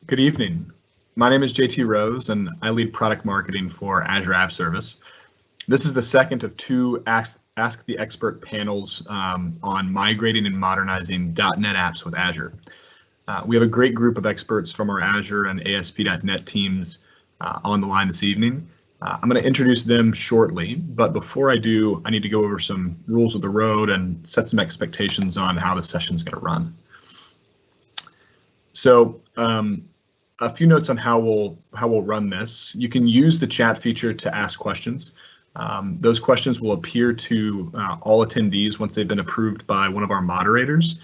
Good evening. My name is JT Rose, and I lead product marketing for Azure App Service. This is the second of two Ask the Expert panels on migrating and modernizing .NET apps with Azure. We have a great group of experts from our Azure and ASP.NET teams on the line this evening. I'm going to introduce them shortly, but before I do, I need to go over some rules of the road and set some expectations on how the session is going to run. So a few notes on how we'll run this. You can use the chat feature to ask questions. Those questions will appear to all attendees once they've been approved by one of our moderators.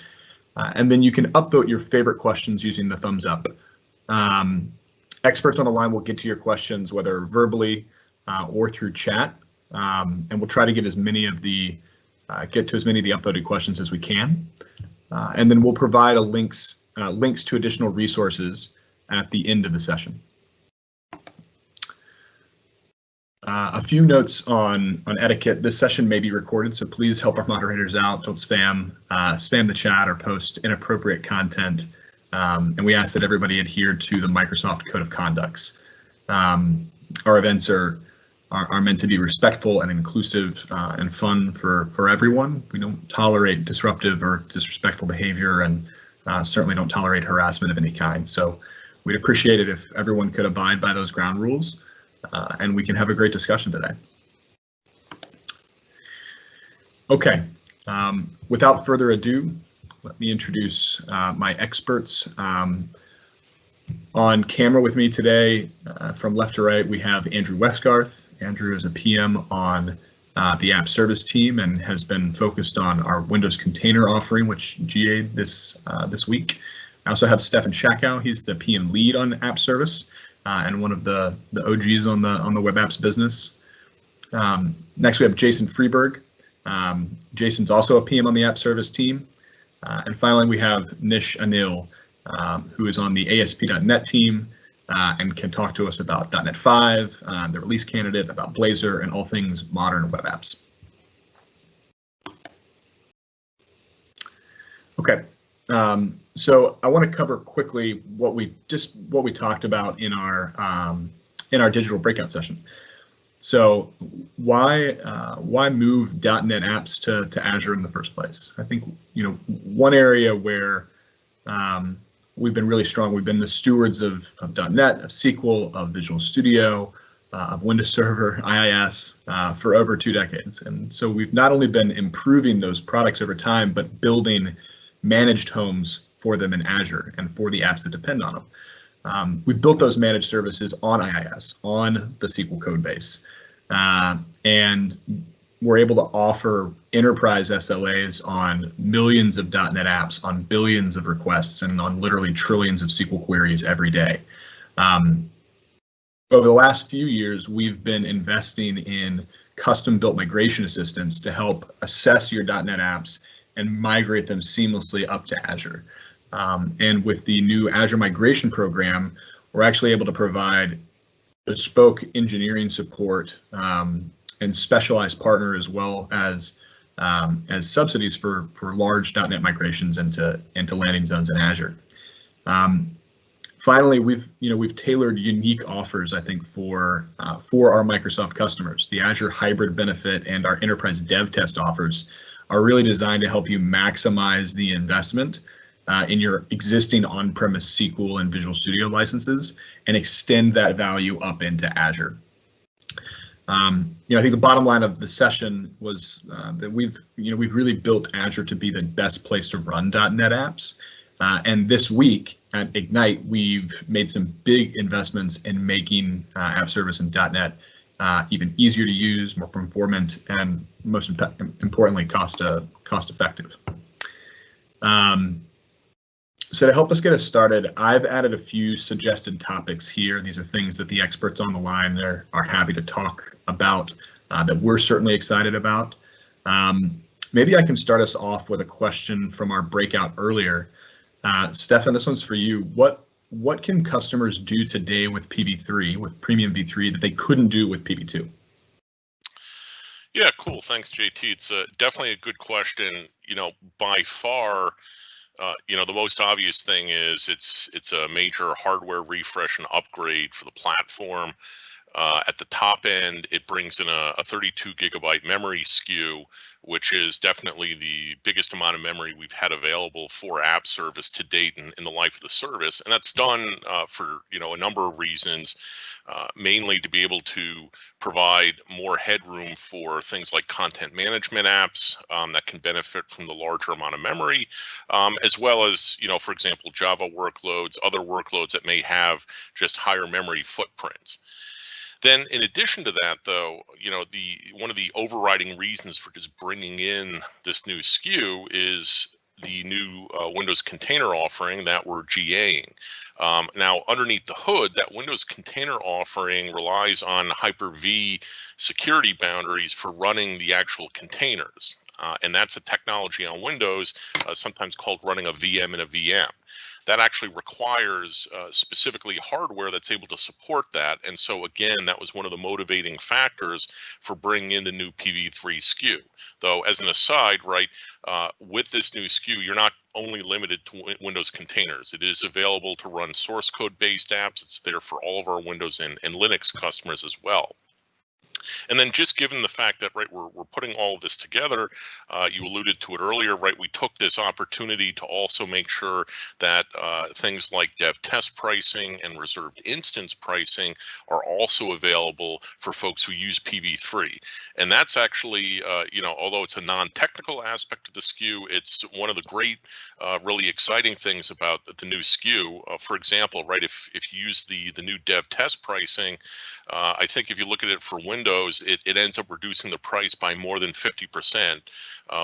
And then you can upvote your favorite questions using the thumbs up. Experts on the line will get to your questions, whether verbally or through chat. And we'll try to get to as many of the upvoted questions as we can. And then we'll provide links to additional resources at the end of the session. A few notes on etiquette. This session may be recorded, so please help our moderators out. Don't spam the chat or post inappropriate content. And we ask that everybody adhere to the Microsoft Code of Conducts. Our events are meant to be respectful and inclusive and fun for everyone. We don't tolerate disruptive or disrespectful behavior, and certainly don't tolerate harassment of any kind. So we'd appreciate it if everyone could abide by those ground rules, and we can have a great discussion today. Okay, without further ado, let me introduce my experts. On camera with me today, from left to right, we have Andrew Westgarth. Andrew is a PM on the app service team and has been focused on our Windows container offering, which GA'd this week. I also have Stefan Shakow. He's the PM lead on app service and one of the OGs on the web apps business. Next, we have Jason Freeberg. Jason's also a PM on the app service team. And finally, we have Nish Anil, who is on the ASP.NET team and can talk to us about .NET 5, the release candidate, about Blazor, and all things modern web apps. Okay, so I want to cover quickly what we talked about in our digital breakout session. So why move .NET apps to Azure in the first place? I think one area where we've been really strong. We've been the stewards of .NET, of SQL, of Visual Studio, of Windows Server, IIS for over 2 decades. And so we've not only been improving those products over time, but building managed homes for them in Azure and for the apps that depend on them. We built those managed services on IIS, on the SQL code base, and we're able to offer enterprise SLAs on millions of .NET apps, on billions of requests, and on literally trillions of SQL queries every day. Over the last few years, we've been investing in custom-built migration assistants to help assess your .NET apps and migrate them seamlessly up to Azure. And with the new Azure migration program, we're actually able to provide bespoke engineering support and specialized partner, as well as subsidies for large .NET migrations into landing zones in Azure. Finally, we've tailored unique offers, I think, for our Microsoft customers. The Azure Hybrid benefit and our Enterprise Dev Test offers are really designed to help you maximize the investment in your existing on-premise SQL and Visual Studio licenses and extend that value up into Azure. I think the bottom line of the session was that we've really built Azure to be the best place to run .NET apps. And this week at Ignite, we've made some big investments in making app service and .NET even easier to use, more performant, and most importantly, cost effective. So to help us get us started, I've added a few suggested topics here. These are things that the experts on the line there are happy to talk about, that we're certainly excited about. Maybe I can start us off with a question from our breakout earlier. Stefan, this one's for you. What can customers do today with PV3, with Premium V3, that they couldn't do with PV2? Yeah, cool. Thanks, JT. It's definitely a good question. By far, the most obvious thing is it's a major hardware refresh and upgrade for the platform. At the top end, it brings in a 32 gigabyte memory SKU, which is definitely the biggest amount of memory we've had available for app service to date in the life of the service. And that's done for a number of reasons, mainly to be able to provide more headroom for things like content management apps that can benefit from the larger amount of memory, as well as, for example, Java workloads, other workloads that may have just higher memory footprints. Then in addition to that, though, one of the overriding reasons for just bringing in this new SKU is the new Windows container offering that we're GAing. Now, underneath the hood, that Windows container offering relies on HyperV security boundaries for running the actual containers. And that's a technology on Windows, sometimes called running a VM in a VM. That actually requires specifically hardware that's able to support that. And so again, that was one of the motivating factors for bringing in the new PV3 SKU. Though as an aside, right, with this new SKU, you're not only limited to Windows containers. It is available to run source code based apps. It's there for all of our Windows and Linux customers as well. And then just given the fact that, right, we're putting all of this together, you alluded to it earlier, right, we took this opportunity to also make sure that things like dev test pricing and reserved instance pricing are also available for folks who use PV3. And that's actually, although it's a non-technical aspect of the SKU, it's one of the great, really exciting things about the new SKU. For example, right, if you use the new dev test pricing, I think if you look at it for Windows, it ends up reducing the price by more than 50%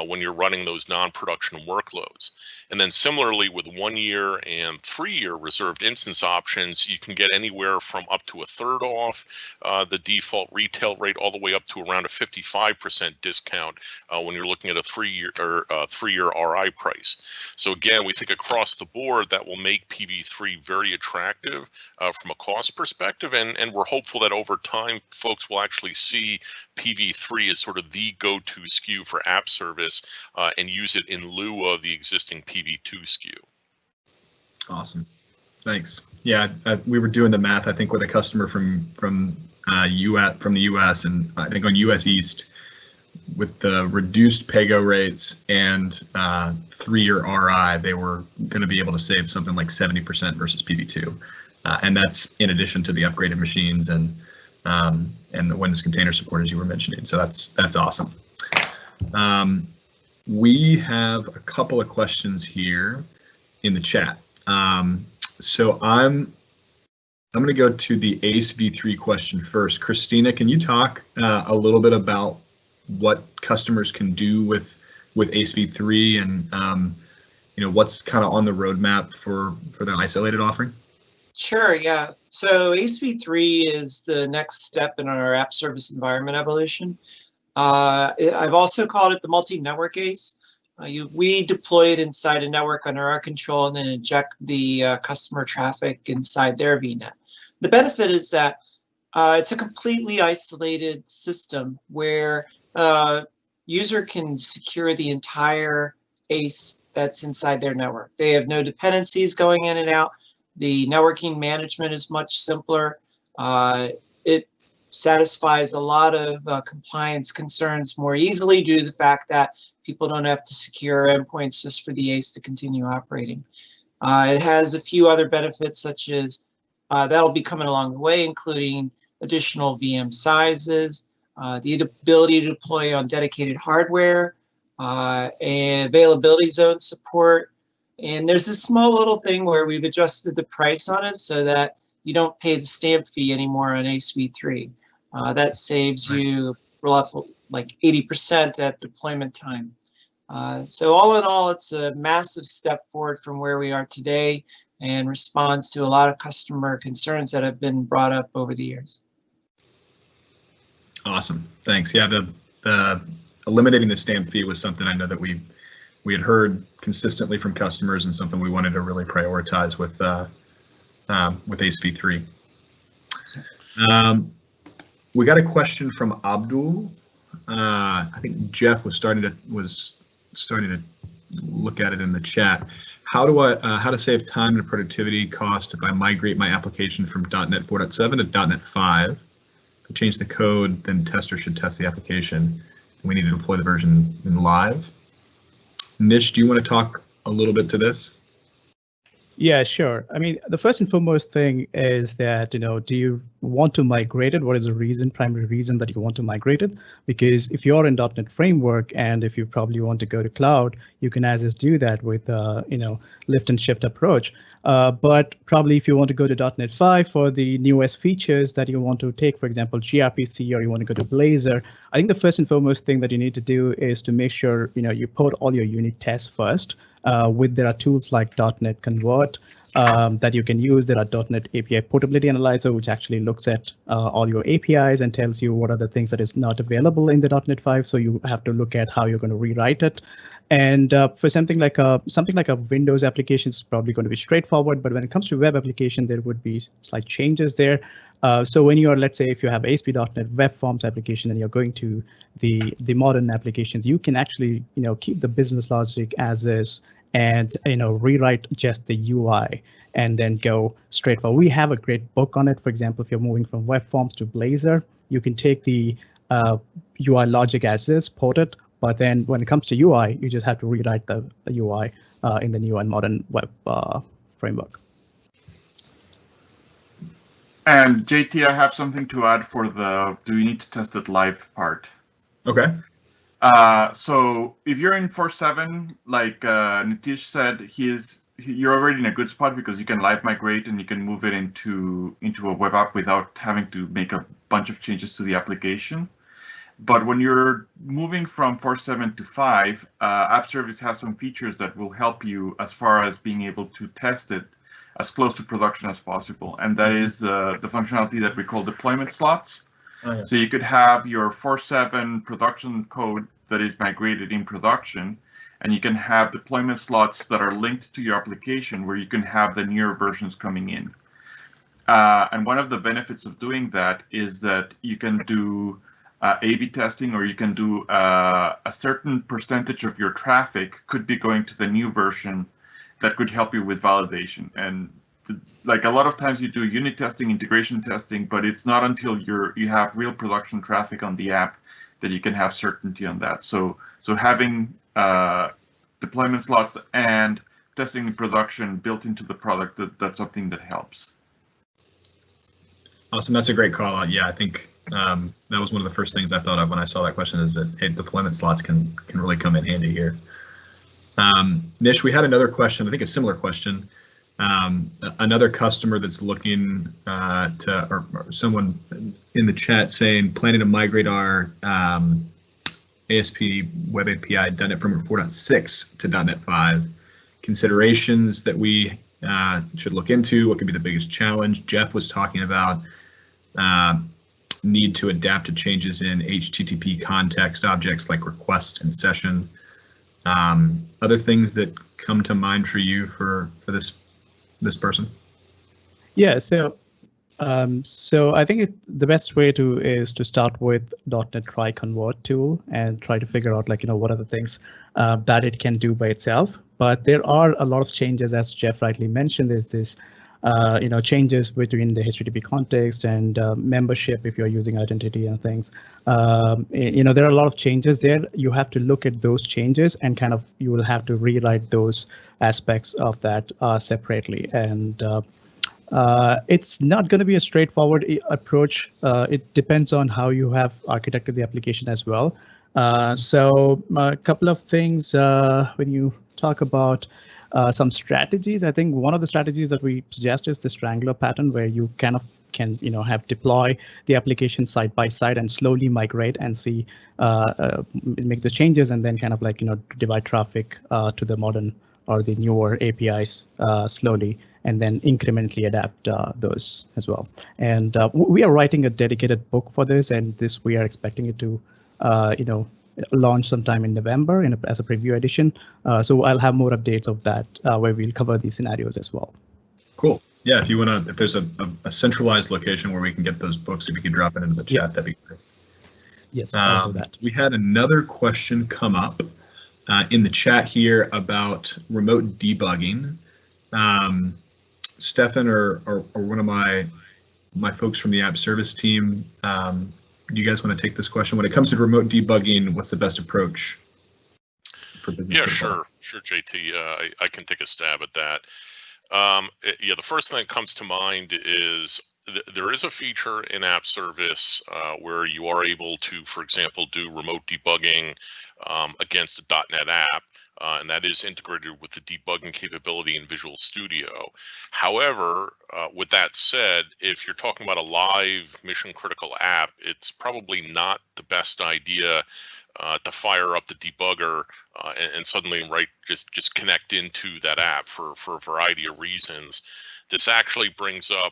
when you're running those non-production workloads. And then similarly with 1 year and 3 year reserved instance options, you can get anywhere from up to a third off the default retail rate all the way up to around a 55% discount when you're looking at a 3 year RI price. So again, we think across the board that will make PV3 very attractive from a cost perspective, and we're hopeful that over time folks will actually see PV3 as sort of the go-to SKU for app service and use it in lieu of the existing PV2 SKU. Awesome, thanks. Yeah, we were doing the math, I think, with a customer from the US, and I think on US East, with the reduced PAYGO rates and 3 year RI, they were going to be able to save something like 70% versus PV2, and that's in addition to the upgraded machines and the Windows container support, as you were mentioning. So that's awesome. We have a couple of questions here in the chat. So I'm going to go to the ACE v3 question first. Christina, can you talk a little bit about what customers can do with ACE v3 and what's kind of on the roadmap for the isolated offering? Sure, yeah. So ACE v3 is the next step in our app service environment evolution. I've also called it the multi-network ACE. We deploy it inside a network under our control and then inject the customer traffic inside their VNet. The benefit is that it's a completely isolated system where user can secure the entire ACE that's inside their network. They have no dependencies going in and out. The networking management is much simpler. It satisfies a lot of compliance concerns more easily due to the fact that people don't have to secure endpoints just for the ACE to continue operating. It has a few other benefits, such as that'll be coming along the way, including additional VM sizes, the ability to deploy on dedicated hardware, and availability zone support. And there's a small little thing where we've adjusted the price on it so that you don't pay the stamp fee anymore on ACE v3. That saves you roughly like 80% at deployment time. So all in all, it's a massive step forward from where we are today and responds to a lot of customer concerns that have been brought up over the years. Awesome, thanks. Yeah, the eliminating the stamp fee was something I know that we had heard consistently from customers and something we wanted to really prioritize with ACE v3. We got a question from Abdul. I think Jeff was starting to look at it in the chat. how to save time and productivity cost if I migrate my application from .NET 4.7 to .NET 5. To change the code, then tester should test the application. We need to deploy the version in live. Nish, do you want to talk a little bit to this? Yeah, sure. I mean, the first and foremost thing is that, do you want to migrate it? What is the primary reason that you want to migrate it? Because if you're in .NET Framework and if you probably want to go to cloud, you can as is do that with, lift and shift approach. But probably if you want to go to .NET 5 for the newest features that you want to take, for example, gRPC, or you want to go to Blazor, I think the first and foremost thing that you need to do is to make sure, you put all your unit tests first. There are tools like .NET Convert that you can use. There are .NET API Portability Analyzer, which actually looks at all your APIs and tells you what are the things that is not available in the .NET 5. So you have to look at how you're going to rewrite it. And for something like a Windows application, it's probably going to be straightforward. But when it comes to web application, there would be slight changes there. So when you are, let's say, if you have ASP.NET Web Forms application and you're going to the modern applications, you can actually, keep the business logic as is and, rewrite just the UI and then go straight forward. We have a great book on it. For example, if you're moving from Web Forms to Blazor, you can take the UI logic as is, port it. But then when it comes to UI, you just have to rewrite the UI in the new and modern web framework. And JT, I have something to add for the do you need to test it live part. Okay. So if you're in 4.7, like Nitish said, you're already in a good spot because you can live migrate and you can move it into a web app without having to make a bunch of changes to the application. But when you're moving from 4.7 to 5, App Service has some features that will help you as far as being able to test it as close to production as possible. And that is the functionality that we call deployment slots. Oh, yeah. So you could have your 4.7 production code that is migrated in production, and you can have deployment slots that are linked to your application where you can have the newer versions coming in. And one of the benefits of doing that is that you can do A/B testing, or you can do a certain percentage of your traffic could be going to the new version that could help you with validation. And like a lot of times you do unit testing, integration testing, but it's not until you have real production traffic on the app that you can have certainty on that. So having deployment slots and testing in production built into the product, that's something that helps. Awesome, that's a great call out. Yeah, I think that was one of the first things I thought of when I saw that question, is that, hey, deployment slots can really come in handy here. Nish, we had another question, I think a similar question. Another customer that's looking or someone in the chat saying, planning to migrate our ASP Web API .NET Framework 4.6 to .NET 5. Considerations that we should look into, what could be the biggest challenge. Jeff was talking about need to adapt to changes in HTTP context objects like request and session. Other things that come to mind for you for this person? Yeah, so I think the best way is to start with .NET Try Convert tool and try to figure out what are the things that it can do by itself. But there are a lot of changes, as Jeff rightly mentioned. There's this changes between the HTTP context and membership if you're using identity and things. There are a lot of changes there. You have to look at those changes and you will have to rewrite those aspects of that separately. And it's not going to be a straightforward approach. It depends on how you have architected the application as well. So a couple of things when you talk about some strategies. I think one of the strategies that we suggest is the strangler pattern, where you can have deploy the application side by side and slowly migrate and see make the changes, and then divide traffic to the modern or the newer APIs slowly, and then incrementally adapt those as well. And we are writing a dedicated book for this, and we are expecting it to launch sometime in November as a preview edition. So I'll have more updates of that where we'll cover these scenarios as well. Cool. Yeah, if there's a centralized location where we can get those books, if you could drop it into the chat, that'd be great. Yes, I'll do that. We had another question come up in the chat here about remote debugging. Stefan or one of my folks from the app service team, do you guys want to take this question? When it comes to remote debugging, what's the best approach for business? Yeah, sure, JT. I can take a stab at that. Yeah, the first thing that comes to mind is there is a feature in app service where you are able to, for example, do remote debugging against a .NET app, and that is integrated with the debugging capability in Visual Studio. However, with that said, if you're talking about a live mission critical app, it's probably not the best idea to fire up the debugger and suddenly just connect into that app for a variety of reasons. This actually brings up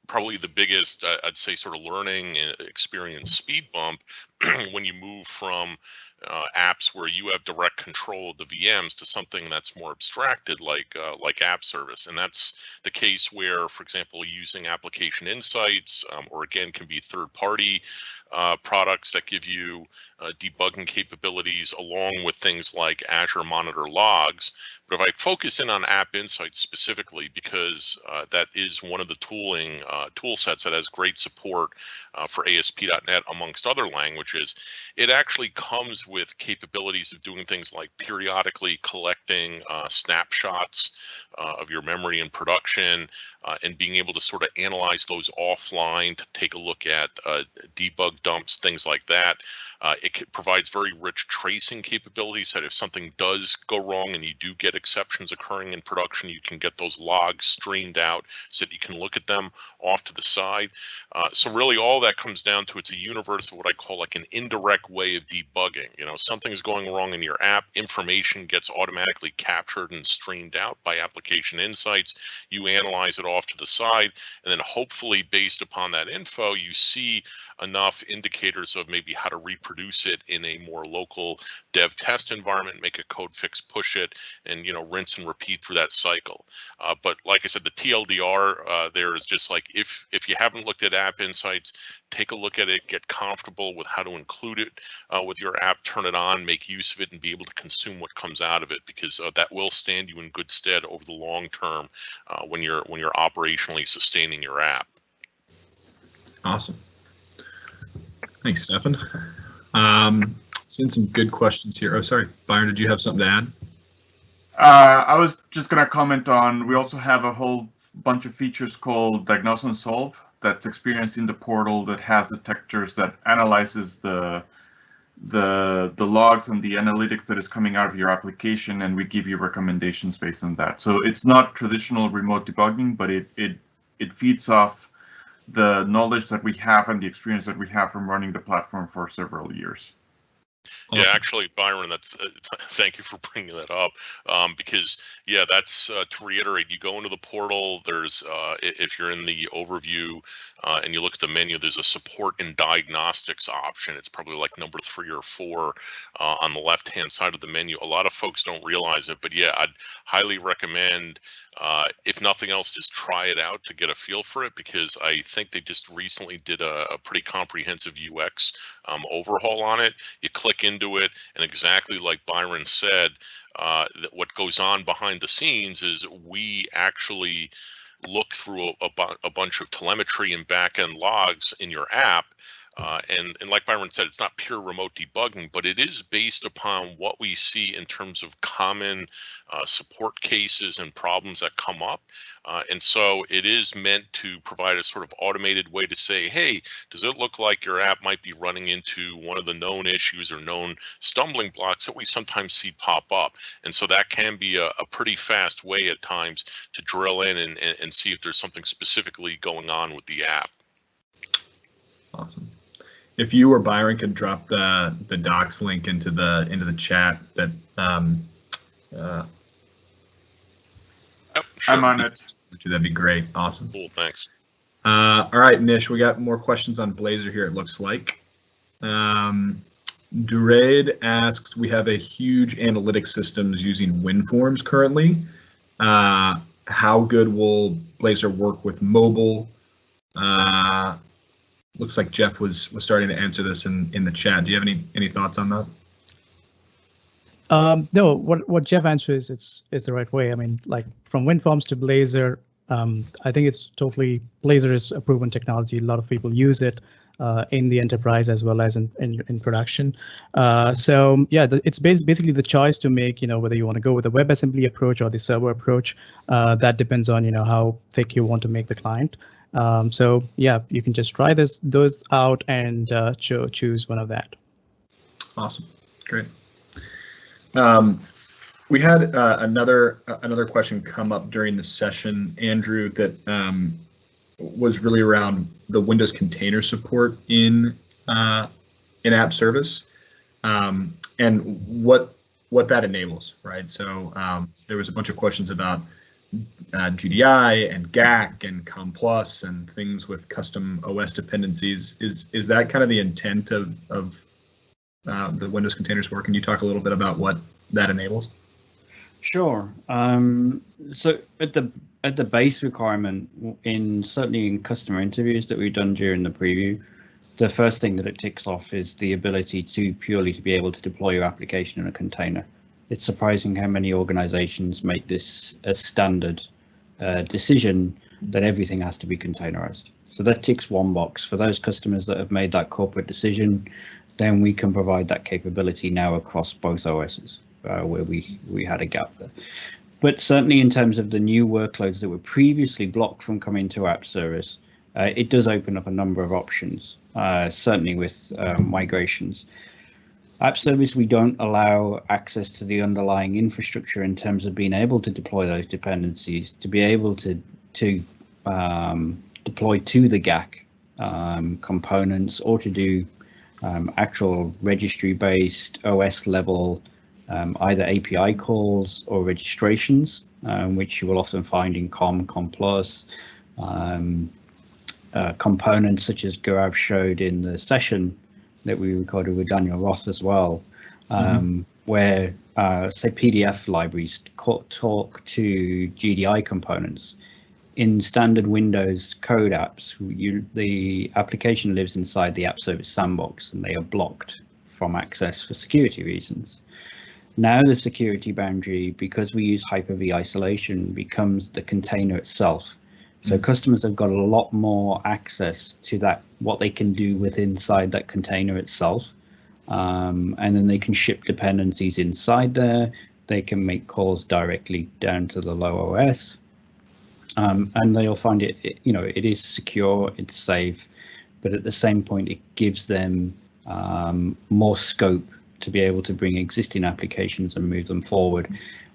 probably the biggest, I'd say, sort of learning experience speed bump when you move from apps where you have direct control of the VMs to something that's more abstracted, like app service. And that's the case where, for example, using application insights, or again, can be third-party products that give you debugging capabilities along with things like Azure Monitor Logs. But if I focus in on App Insights specifically, because that is one of the tool sets that has great support for ASP.NET amongst other languages, it actually comes with capabilities of doing things like periodically collecting snapshots of your memory in production and being able to sort of analyze those offline to take a look at debug dumps, things like that. It provides very rich tracing capabilities that if something does go wrong and you do get exceptions occurring in production, you can get those logs streamed out so that you can look at them off to the side. So really all that comes down to, it's a universe of what I call like an indirect way of debugging. You know, something's going wrong in your app, information gets automatically captured and streamed out by application insights. You analyze it off to the side, and then hopefully based upon that info, you see enough indicators of maybe how to reproduce it in a more local dev test environment, make a code fix, push it, and rinse and repeat through that cycle. But like I said, the TLDR there is just like, if you haven't looked at App Insights, take a look at it, get comfortable with how to include it with your app, turn it on, make use of it, and be able to consume what comes out of it, because that will stand you in good stead over the long term when you're operationally sustaining your app. Awesome. Thanks, Stefan. Seeing some good questions here. Oh, sorry, Byron, did you have something to add? I was just going to comment on, we also have a whole bunch of features called Diagnostic Solve that's experienced in the portal that has detectors that analyzes the logs and the analytics that is coming out of your application, and we give you recommendations based on that. So it's not traditional remote debugging, but it feeds off the knowledge that we have and the experience that we have from running the platform for several years. Yeah, actually, Byron, that's thank you for bringing that up, because yeah, that's to reiterate. You go into the portal. There's if you're in the overview and you look at the menu, there's a support and diagnostics option. It's probably like number 3 or 4 on the left-hand side of the menu. A lot of folks don't realize it, but yeah, I'd highly recommend. If nothing else, just try it out to get a feel for it, because I think they just recently did a pretty comprehensive UX overhaul on it. You click into it, and exactly like Byron said, what goes on behind the scenes is we actually look through a bunch of telemetry and back-end logs in your app. And like Byron said, it's not pure remote debugging, but it is based upon what we see in terms of common support cases and problems that come up. And so it is meant to provide a sort of automated way to say, hey, does it look like your app might be running into one of the known issues or known stumbling blocks that we sometimes see pop up? And so that can be a pretty fast way at times to drill in and see if there's something specifically going on with the app. Awesome. If you or Byron could drop the docs link into the chat, that Yep, sure. I'm on it. That'd be great. Awesome. Cool, thanks. All right, Nish, we got more questions on Blazor here, it looks like. Duraid asks, we have a huge analytics systems using WinForms currently. How good will Blazor work with mobile? Looks like Jeff was starting to answer this in the chat. Do you have any thoughts on that? No, what Jeff answers is the right way. I mean, like from WinForms to Blazor, I think it's totally, Blazor is a proven technology. A lot of people use it in the enterprise as well as in production. So yeah, it's basically the choice to make, whether you want to go with the WebAssembly approach or the server approach. That depends on, how thick you want to make the client. So yeah, you can just try those out and choose one of that. Awesome, great. We had another question come up during the session, Andrew, that was really around the Windows container support in app service and what that enables, right? So there was a bunch of questions about GDI and GAC and COM+ and things with custom OS dependencies. Is that kind of the intent of the Windows container support? Can you talk a little bit about what that enables? Sure. So at the base requirement, certainly in customer interviews that we've done during the preview, the first thing that it ticks off is the ability to be able to deploy your application in a container. It's surprising how many organizations make this a standard decision that everything has to be containerized. So that ticks one box. For those customers that have made that corporate decision, then we can provide that capability now across both OSs. Where we had a gap there. But certainly in terms of the new workloads that were previously blocked from coming to app service, it does open up a number of options, certainly with migrations. App service, we don't allow access to the underlying infrastructure in terms of being able to deploy those dependencies, to be able to deploy to the GAC components, or to do actual registry-based OS level either API calls or registrations, which you will often find in COM+, components such as Gaurav showed in the session that we recorded with Daniel Roth as well, where say PDF libraries talk to GDI components. In standard Windows code apps, the application lives inside the app service sandbox and they are blocked from access for security reasons. Now the security boundary, because we use HyperV isolation, becomes the container itself. So customers have got a lot more access to that, what they can do inside that container itself. And then they can ship dependencies inside there. They can make calls directly down to the low OS. And they'll find it, it is secure, it's safe, but at the same point, it gives them more scope to be able to bring existing applications and move them forward,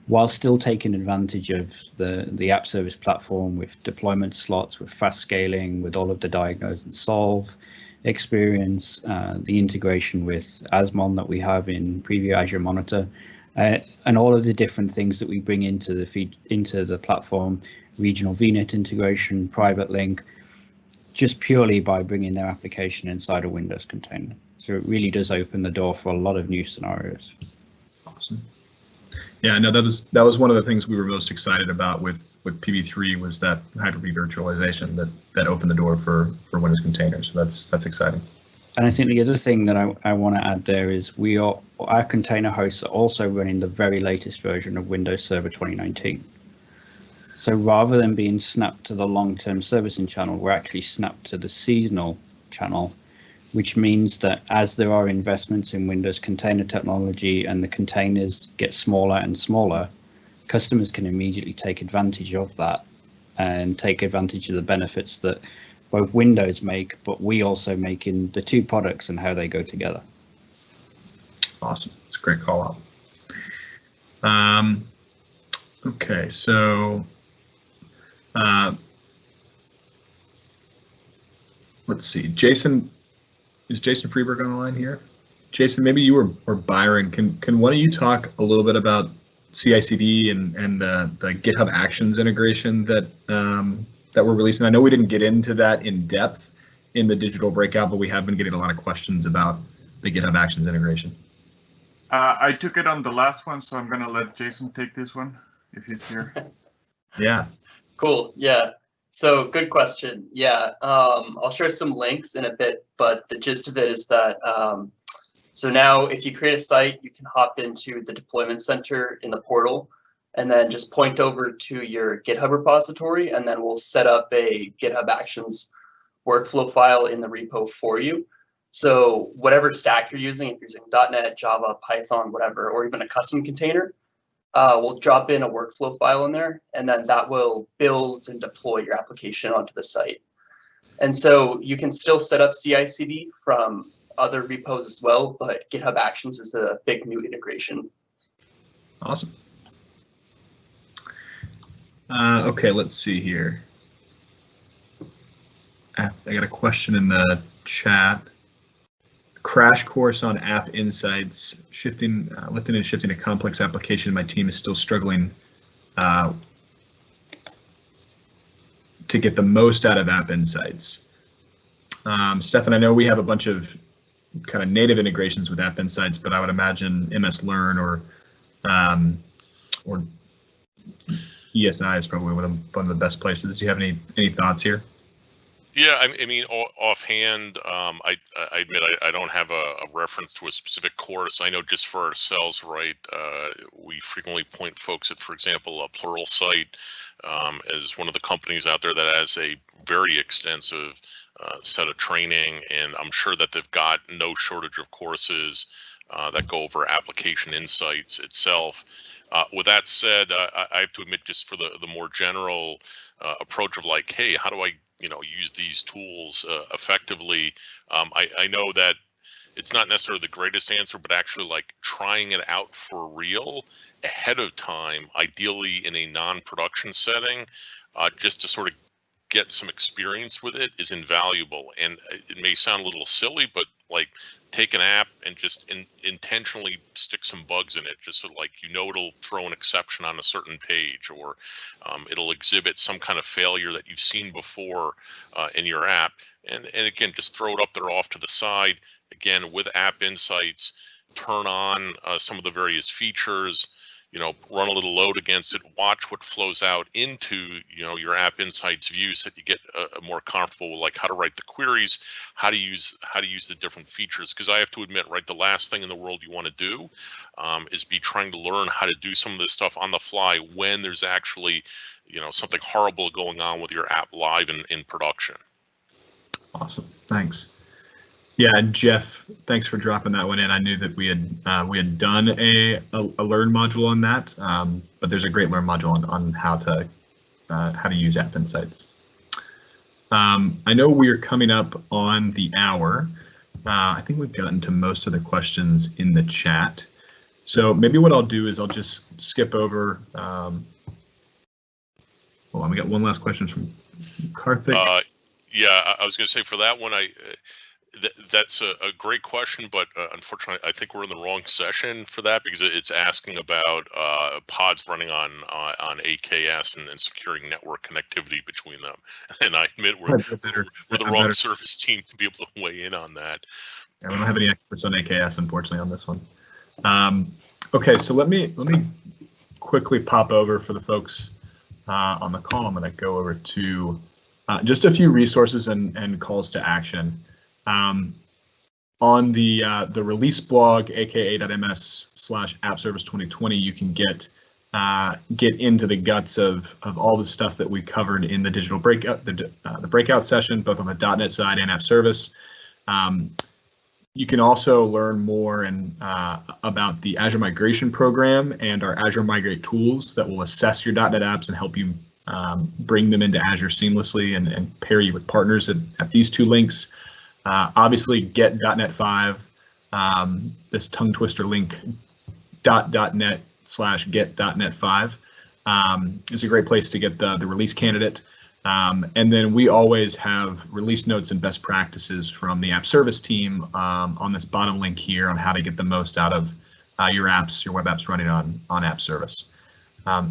while still taking advantage of the app service platform with deployment slots, with fast scaling, with all of the Diagnostic Solve experience, the integration with Asmon that we have in Preview Azure Monitor, and all of the different things that we bring into the platform, regional VNet integration, private link, just purely by bringing their application inside a Windows container. So it really does open the door for a lot of new scenarios. Awesome. Yeah, no, that was one of the things we were most excited about with PV3 was that HyperV virtualization that opened the door for Windows containers. So that's exciting. And I think the other thing that I want to add there is our container hosts are also running the very latest version of Windows Server 2019. So rather than being snapped to the long-term servicing channel, we're actually snapped to the seasonal channel, which means that as there are investments in Windows container technology and the containers get smaller and smaller, customers can immediately take advantage of that and take advantage of the benefits that both Windows make, but we also make in the two products and how they go together. Awesome. It's a great call out. Okay, so let's see. Is Jason Freeberg on the line here? Jason, maybe you or Byron, can one of you talk a little bit about CI/CD and the GitHub Actions integration that we're releasing? I know we didn't get into that in depth in the digital breakout, but we have been getting a lot of questions about the GitHub Actions integration. I took it on the last one, so I'm going to let Jason take this one if he's here. Yeah. Cool. Yeah. So good question. Yeah, I'll share some links in a bit, but the gist of it is that So now if you create a site, you can hop into the deployment center in the portal and then just point over to your GitHub repository, and then we'll set up a GitHub Actions workflow file in the repo for you. So whatever stack you're using, if you're using .NET, Java, Python, whatever, or even a custom container, we'll drop in a workflow file in there, and then that will build and deploy your application onto the site. And so you can still set up CI/CD from other repos as well, but GitHub Actions is the big new integration. Awesome. Okay, let's see here. I got a question in the chat. Crash course on App Insights, lifting and shifting a complex application. My team is still struggling to get the most out of App Insights. Stefan, I know we have a bunch of kind of native integrations with App Insights, but I would imagine MS Learn or ESI is probably one of the best places. Do you have any thoughts here? Yeah, I mean, offhand, I admit I don't have a reference to a specific course. I know just for ourselves, right, we frequently point folks at, for example, a Pluralsight as one of the companies out there that has a very extensive set of training, and I'm sure that they've got no shortage of courses that go over application insights itself. With that said, I have to admit, just for the more general approach of like, hey, how do I use these tools effectively? I know that it's not necessarily the greatest answer, but actually like trying it out for real ahead of time, ideally in a non-production setting, just to sort of get some experience with it is invaluable. And it may sound a little silly, but like take an app and just intentionally stick some bugs in it, just so like it'll throw an exception on a certain page, or it'll exhibit some kind of failure that you've seen before in your app, and again, just throw it up there off to the side. Again, with App Insights, turn on some of the various features, run a little load against it, watch what flows out into your App Insights view, so that you get more comfortable with like how to write the queries, how to use the different features. Because I have to admit, right, the last thing in the world you want to do is be trying to learn how to do some of this stuff on the fly when there's actually something horrible going on with your app live in production. Awesome, thanks. Yeah, Jeff, thanks for dropping that one in. I knew that we had done a Learn module on that, but there's a great Learn module on how to use App Insights. I know we are coming up on the hour. I think we've gotten to most of the questions in the chat. So maybe what I'll do is I'll just skip over. Hold on, we got one last question from Karthik. Yeah, I was going to say for that one, that's a great question, but unfortunately, I think we're in the wrong session for that, because it's asking about pods running on AKS and securing network connectivity between them. And I admit we're the wrong service team to be able to weigh in on that. Yeah, we don't have any experts on AKS, unfortunately, on this one. Okay, so let me quickly pop over for the folks on the call. I'm going to go over to just a few resources and calls to action. On the release blog, aka.ms/appservice2020, you can get into the guts of all the stuff that we covered in the digital breakout, the breakout session, both on the .NET side and App Service. You can also learn more about the Azure Migration Program and our Azure Migrate tools that will assess your .NET apps and help you bring them into Azure seamlessly and pair you with partners at these two links. Obviously, get .NET 5, this tongue twister link, .net/get.net 5 is a great place to get the release candidate. And then we always have release notes and best practices from the App Service team on this bottom link here on how to get the most out of your apps, your web apps running on App Service.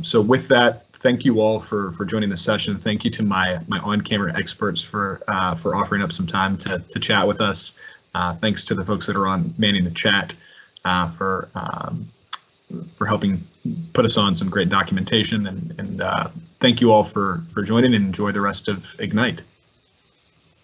So with that, thank you all for joining the session. Thank you to my on-camera experts for offering up some time to chat with us. Thanks to the folks that are manning the chat for helping put us on some great documentation, and thank you all for joining, and enjoy the rest of Ignite.